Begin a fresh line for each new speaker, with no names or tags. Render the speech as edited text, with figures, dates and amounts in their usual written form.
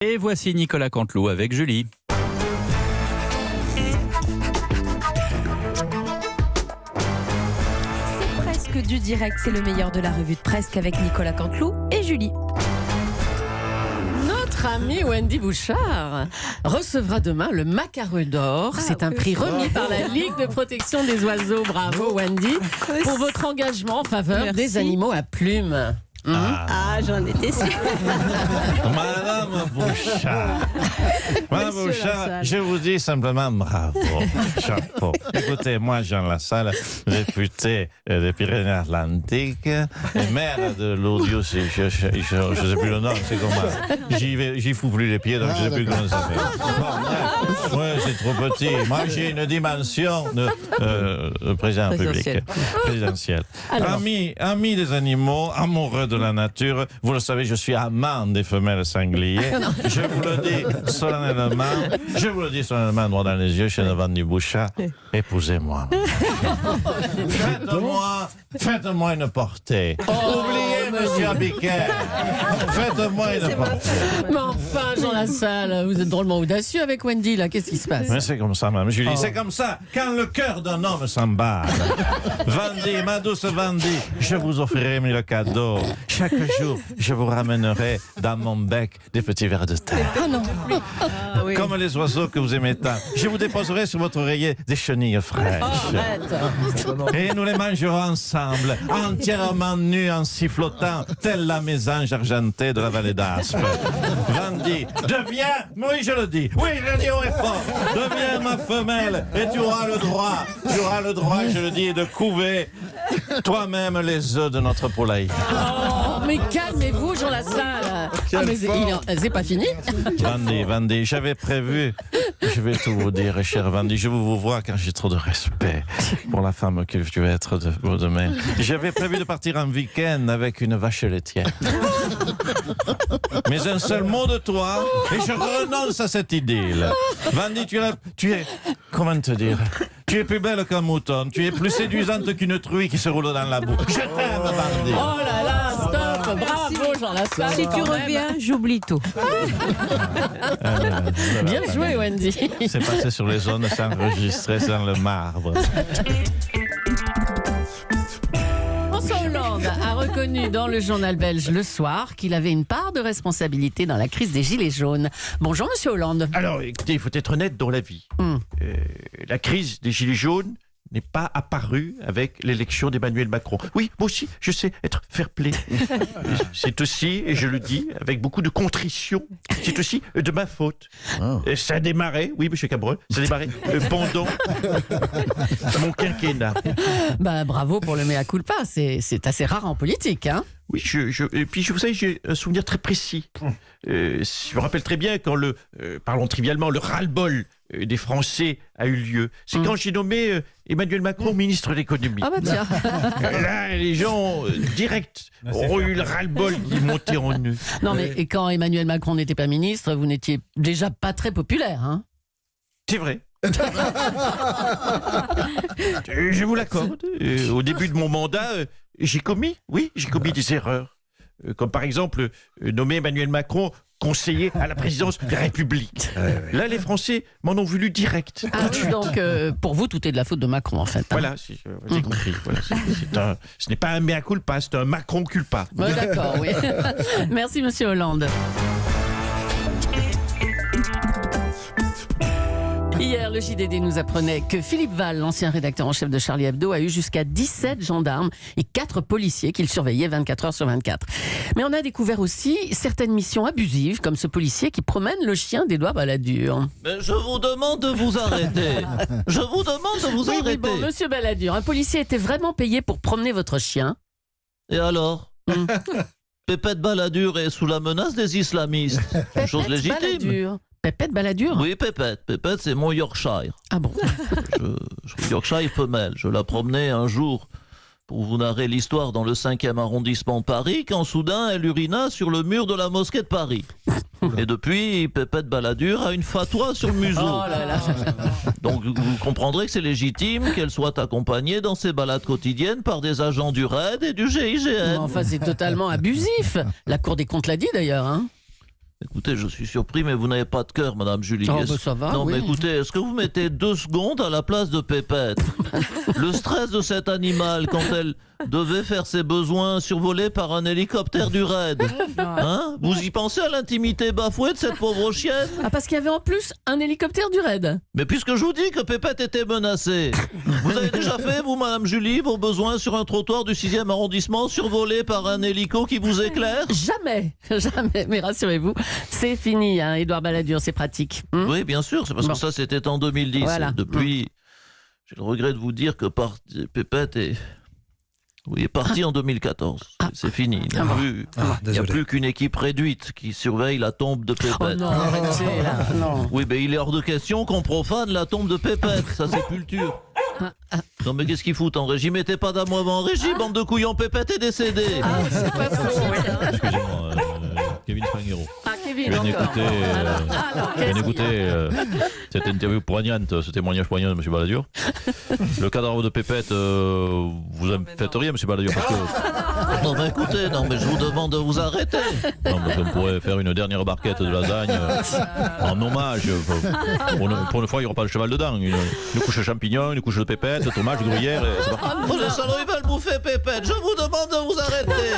Et voici Nicolas Canteloup avec Julie.
C'est presque du direct, c'est le meilleur de la revue de Presque avec Nicolas Canteloup et Julie.
Notre amie Wendy Bouchard recevra demain le Macareux d'Or. C'est un prix remis par la Ligue de protection des oiseaux. Bravo Wendy pour votre engagement en faveur des animaux à plumes.
J'en étais sûre.
Madame Bouchard, Madame Bouchard, je vous dis simplement bravo, chapeau. Écoutez, moi, Jean Lassalle, député des Pyrénées-Atlantiques, et maire de l'Audio, je sais plus le nom, c'est comment. J'y fous plus les pieds, donc je sais plus comment ça fait. Ouais, c'est trop petit. Moi, j'ai une dimension de président public, présidentiel. Ami des animaux, amoureux de la nature. Vous le savez, je suis amant des femelles sangliers. Je vous le dis solennellement, droit dans les yeux, chez Wendy Bouchard. Épousez-moi. Faites-moi une portée. Oubliez Monsieur Biquet. Faites-moi une portée.
Mais enfin, Jean Lassalle, vous êtes drôlement audacieux avec Wendy, là. Qu'est-ce qui se passe?
Mais c'est comme ça, Mme Julie. C'est comme ça, quand le cœur d'un homme s'emballe. Wendy, ma douce Wendy, je vous offrirai le cadeau. Chaque jour, je vous ramènerai dans mon bec des petits vers de terre. Comme les oiseaux que vous aimez tant. Je vous déposerai sur votre oreiller des chenilles fraîches. Et nous les mangerons ensemble, entièrement nus en sifflotant, telle la mésange argentée de la vallée d'Aspe. Wendy, deviens, oui je le dis haut et fort, deviens ma femelle et tu auras le droit, je le dis, de couver toi-même les œufs de notre poulailler.
Oh, mais calmez-vous, Jean Lassalle. C'est pas fini.
Wendy, j'avais prévu, je vais tout vous dire, chère Wendy, je vous vois quand j'ai trop de respect pour la femme que tu vas être demain. J'avais prévu de partir en week-end avec une vache laitière. Mais un seul mot de toi, et je renonce à cette idylle. Wendy, tu es, comment te dire, tu es plus belle qu'un mouton, tu es plus séduisante qu'une truie qui se roule dans la boue. Je t'aime, Wendy.
Oh là là, stop, bravo Jean Lassalle.
Si tu reviens, j'oublie tout.
Bien joué Wendy.
C'est passé sur les zones, c'est enregistré dans le marbre.
François Hollande a reconnu dans le journal belge Le Soir qu'il avait une part de responsabilité dans la crise des Gilets jaunes. Bonjour Monsieur Hollande.
Alors, écoutez, il faut être honnête dans la vie. La crise des Gilets jaunes n'est pas apparue avec l'élection d'Emmanuel Macron. Oui, moi aussi, je sais être fair-play. C'est aussi, et je le dis avec beaucoup de contrition, c'est aussi de ma faute. Ça a démarré, oui, Monsieur Cabrol, ça a démarré pendant mon quinquennat.
Bah, bravo pour le mea culpa, c'est assez rare en politique, hein.
Oui, et puis vous savez, j'ai un souvenir très précis. Je me rappelle très bien quand parlons trivialement, le ras-le-bol des Français a eu lieu. C'est quand j'ai nommé Emmanuel Macron ministre de l'économie.
Ah bah tiens.
Là, les gens, direct, ont eu le ras-le-bol qui montait en eux.
Non mais et quand Emmanuel Macron n'était pas ministre, vous n'étiez déjà pas très populaire, hein.
C'est vrai. Je vous l'accorde. Au début de mon mandat, j'ai commis des erreurs. Comme par exemple, nommer Emmanuel Macron conseiller à la présidence de la République. Là, les Français m'en ont voulu direct.
Donc, pour vous, tout est de la faute de Macron, en fait. Hein.
Voilà, j'ai compris. Voilà, ce n'est pas un mea culpa, c'est un Macron culpa.
Ouais, d'accord, oui. Merci, Monsieur Hollande. Hier, le JDD nous apprenait que Philippe Val, l'ancien rédacteur en chef de Charlie Hebdo, a eu jusqu'à 17 gendarmes et 4 policiers qu'il surveillait 24 heures sur 24. Mais on a découvert aussi certaines missions abusives, comme ce policier qui promène le chien d'Édouard Balladur.
Mais je vous demande de vous arrêter. Je vous demande de vous arrêter.
Oui, bon, Monsieur Balladur, un policier était vraiment payé pour promener votre chien?
Et alors Pépette Balladur est sous la menace des islamistes. Chose légitime.
Balladur. Pépette Balladur?
Oui, Pépette. Pépette, c'est mon Yorkshire.
Ah bon?
Yorkshire femelle. Je la promenais un jour pour vous narrer l'histoire dans le 5e arrondissement de Paris, quand soudain elle urina sur le mur de la mosquée de Paris. Et depuis, Pépette Balladur a une fatwa sur le museau.
Oh là là.
Donc vous comprendrez que c'est légitime qu'elle soit accompagnée dans ses balades quotidiennes par des agents du RAID et du GIGN.
Enfin, c'est totalement abusif. La Cour des comptes l'a dit d'ailleurs, hein.
Écoutez, je suis surpris, mais vous n'avez pas de cœur, Madame Julie.
Oh, bah, ça va,
Non,
oui.
mais écoutez, est-ce que vous mettez 2 secondes à la place de Pépette? Le stress de cet animal quand elle devait faire ses besoins survolés par un hélicoptère du raid. Hein? Vous y pensez à l'intimité bafouée de cette pauvre chienne?
Ah, parce qu'il y avait en plus un hélicoptère du raid.
Mais puisque je vous dis que Pépette était menacée, vous avez déjà fait, vous, Madame Julie, vos besoins sur un trottoir du 6e arrondissement survolé par un hélico qui vous éclaire?
Jamais, jamais. Mais rassurez-vous, c'est fini, hein, Édouard Balladur, c'est pratique.
Oui, bien sûr, c'est parce
Bon.
que ça, c'était en 2010.
Voilà.
Depuis, j'ai le regret de vous dire que Pépette est parti en 2014. C'est fini. Il n'y a plus qu'une équipe réduite qui surveille la tombe de Pépette.
Oh non, arrêtez là, non.
Oui, mais il est hors de question qu'on profane la tombe de Pépette, sa sépulture. Non, mais qu'est-ce qu'ils foutent en régie? Mettez pas d'amour en régie, bande de couillons, Pépette est décédé.
C'est pas faux.
Excusez-moi, Kevin Spangero.
Ah, Kevin,
Je viens
encore.
d'écouter
qu'est-ce qu'il y a
cette interview poignante, ce témoignage poignant de M. Balladur. Le cadavre de Pépette, vous en faites rien, M. Balladur, parce que...
Non, mais écoutez, non, mais je vous demande de vous arrêter.
Non, parce qu'on pourrait faire une dernière barquette de lasagne en hommage. Pour une fois, il n'y aura pas le cheval dedans. Une couche de champignons, une couche de Pépette, tomate, gruyère, et c'est parti.
Oh, les salauds, ils veulent bouffer Pépette. Je vous demande de vous arrêter.